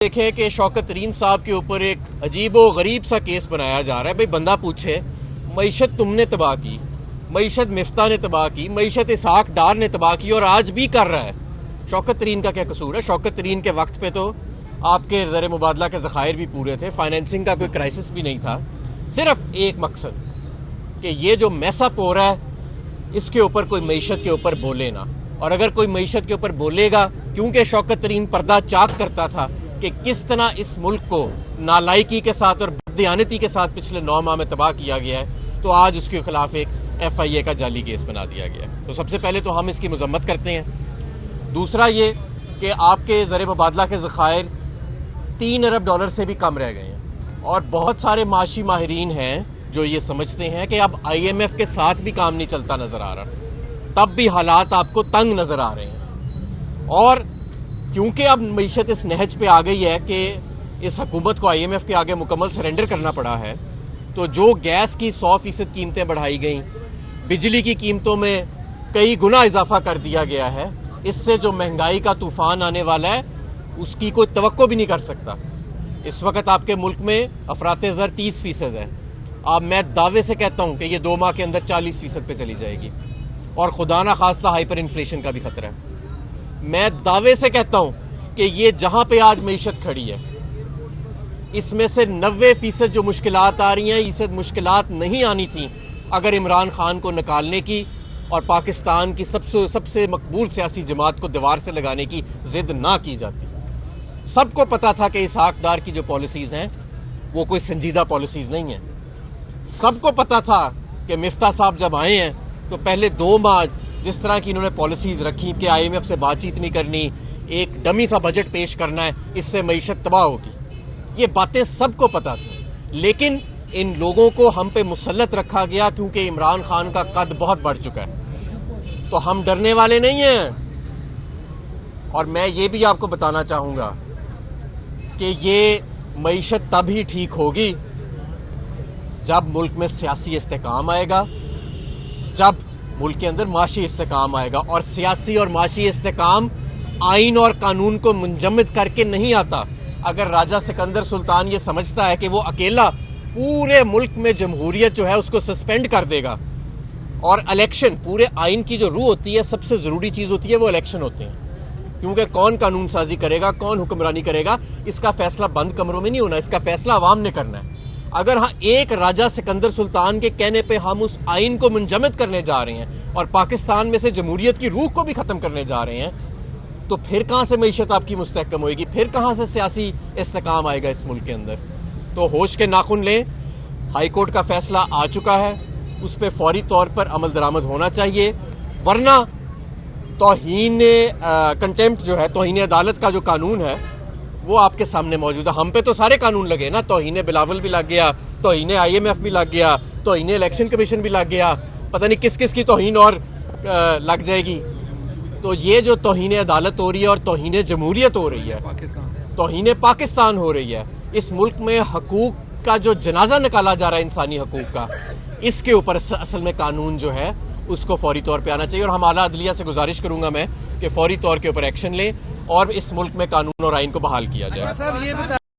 دیکھیں کہ شوکت ترین صاحب کے اوپر ایک عجیب و غریب سا کیس بنایا جا رہا ہے. بھئی بندہ پوچھے معیشت تم نے تباہ کی, معیشت مفتہ نے تباہ کی, معیشت اسحاق ڈار نے تباہ کی اور آج بھی کر رہا ہے. شوکت ترین کا کیا قصور ہے؟ شوکت ترین کے وقت پہ تو آپ کے زر مبادلہ کے ذخائر بھی پورے تھے, فائنینسنگ کا کوئی کرائسس بھی نہیں تھا. صرف ایک مقصد کہ یہ جو میس اپ ہو رہا ہے اس کے اوپر کوئی معیشت کے اوپر بولے نا, اور اگر کوئی معیشت کے اوپر بولے گا, کیونکہ شوکت ترین پردہ چاک کرتا تھا کہ کس طرح اس ملک کو نالائکی کے ساتھ اور بددیانتی کے ساتھ پچھلے 9 ماہ میں تباہ کیا گیا ہے, تو آج اس کے خلاف ایک FIA کا جعلی کیس بنا دیا گیا ہے. تو سب سے پہلے تو ہم اس کی مذمت کرتے ہیں. دوسرا یہ کہ آپ کے زر مبادلہ کے ذخائر $3 ارب سے بھی کم رہ گئے ہیں, اور بہت سارے معاشی ماہرین ہیں جو یہ سمجھتے ہیں کہ اب IMF کے ساتھ بھی کام نہیں چلتا نظر آ رہا, تب بھی حالات آپ کو تنگ نظر آ رہے ہیں. اور کیونکہ اب معیشت اس نہج پہ آ گئی ہے کہ اس حکومت کو IMF کے آگے مکمل سرنڈر کرنا پڑا ہے, تو جو گیس کی 100% قیمتیں بڑھائی گئیں, بجلی کی قیمتوں میں کئی گنا اضافہ کر دیا گیا ہے, اس سے جو مہنگائی کا طوفان آنے والا ہے اس کی کوئی توقع بھی نہیں کر سکتا. اس وقت آپ کے ملک میں افراط زر 30% ہے. اب میں دعوے سے کہتا ہوں کہ یہ 2 ماہ کے اندر 40% پہ چلی جائے گی, اور خدا نہ خواستہ ہائپر انفلیشن کا بھی خطرہ ہے. میں دعوے سے کہتا ہوں کہ یہ جہاں پہ آج معیشت کھڑی ہے اس میں سے 90% جو مشکلات آ رہی ہیں, یہ مشکلات نہیں آنی تھیں اگر عمران خان کو نکالنے کی اور پاکستان کی سب سے مقبول سیاسی جماعت کو دیوار سے لگانے کی ضد نہ کی جاتی. سب کو پتا تھا کہ اسحاق ڈار کی جو پالیسیز ہیں وہ کوئی سنجیدہ پالیسیز نہیں ہیں. سب کو پتا تھا کہ مفتاح صاحب جب آئے ہیں تو پہلے 2 ماہ جس طرح کی انہوں نے پالیسیز رکھی کہ IMF سے بات چیت نہیں کرنی, ایک ڈمی سا بجٹ پیش کرنا ہے, اس سے معیشت تباہ ہوگی, یہ باتیں سب کو پتا تھیں. لیکن ان لوگوں کو ہم پہ مسلط رکھا گیا کیونکہ عمران خان کا قد بہت بڑھ چکا ہے, تو ہم ڈرنے والے نہیں ہیں. اور میں یہ بھی آپ کو بتانا چاہوں گا کہ یہ معیشت تب ہی ٹھیک ہوگی جب ملک میں سیاسی استحکام آئے گا, جب ملک کے اندر معاشی استحکام آئے گا. اور سیاسی اور معاشی استحکام آئین اور قانون کو منجمد کر کے نہیں آتا. اگر راجہ سکندر سلطان یہ سمجھتا ہے کہ وہ اکیلا پورے ملک میں جمہوریت جو ہے اس کو سسپینڈ کر دے گا, اور الیکشن, پورے آئین کی جو روح ہوتی ہے, سب سے ضروری چیز ہوتی ہے وہ الیکشن ہوتے ہیں, کیونکہ کون قانون سازی کرے گا, کون حکمرانی کرے گا, اس کا فیصلہ بند کمروں میں نہیں ہونا, اس کا فیصلہ عوام نے کرنا ہے. اگر ایک راجہ سکندر سلطان کے کہنے پہ ہم اس آئین کو منجمد کرنے جا رہے ہیں اور پاکستان میں سے جمہوریت کی روح کو بھی ختم کرنے جا رہے ہیں, تو پھر کہاں سے معیشت آپ کی مستحکم ہوئے گی, پھر کہاں سے سیاسی استحکام آئے گا اس ملک کے اندر. تو ہوش کے ناخن لیں, ہائی کورٹ کا فیصلہ آ چکا ہے, اس پہ فوری طور پر عمل درآمد ہونا چاہیے, ورنہ توہین کنٹیمپٹ جو ہے, توہین عدالت کا جو قانون ہے وہ آپ کے سامنے موجود ہے. ہم پہ تو سارے قانون لگے نا, توہین بلاول بھی لگ گیا, توہین IMF بھی لگ گیا, توہین الیکشن کمیشن بھی لگ گیا, پتہ نہیں کس کس کی توہین اور لگ جائے گی. تو یہ جو توہین عدالت ہو رہی ہے اور توہین جمہوریت ہو رہی ہے, توہین پاکستان ہو رہی ہے, اس ملک میں حقوق کا جو جنازہ نکالا جا رہا ہے انسانی حقوق کا, اس کے اوپر اصل میں قانون جو ہے اس کو فوری طور پہ آنا چاہیے. اور ہم اعلیٰ عدلیہ سے گزارش کروں گا میں کہ فوری طور کے اوپر ایکشن لیں اور اس ملک میں قانون اور آئین کو بحال کیا جائے.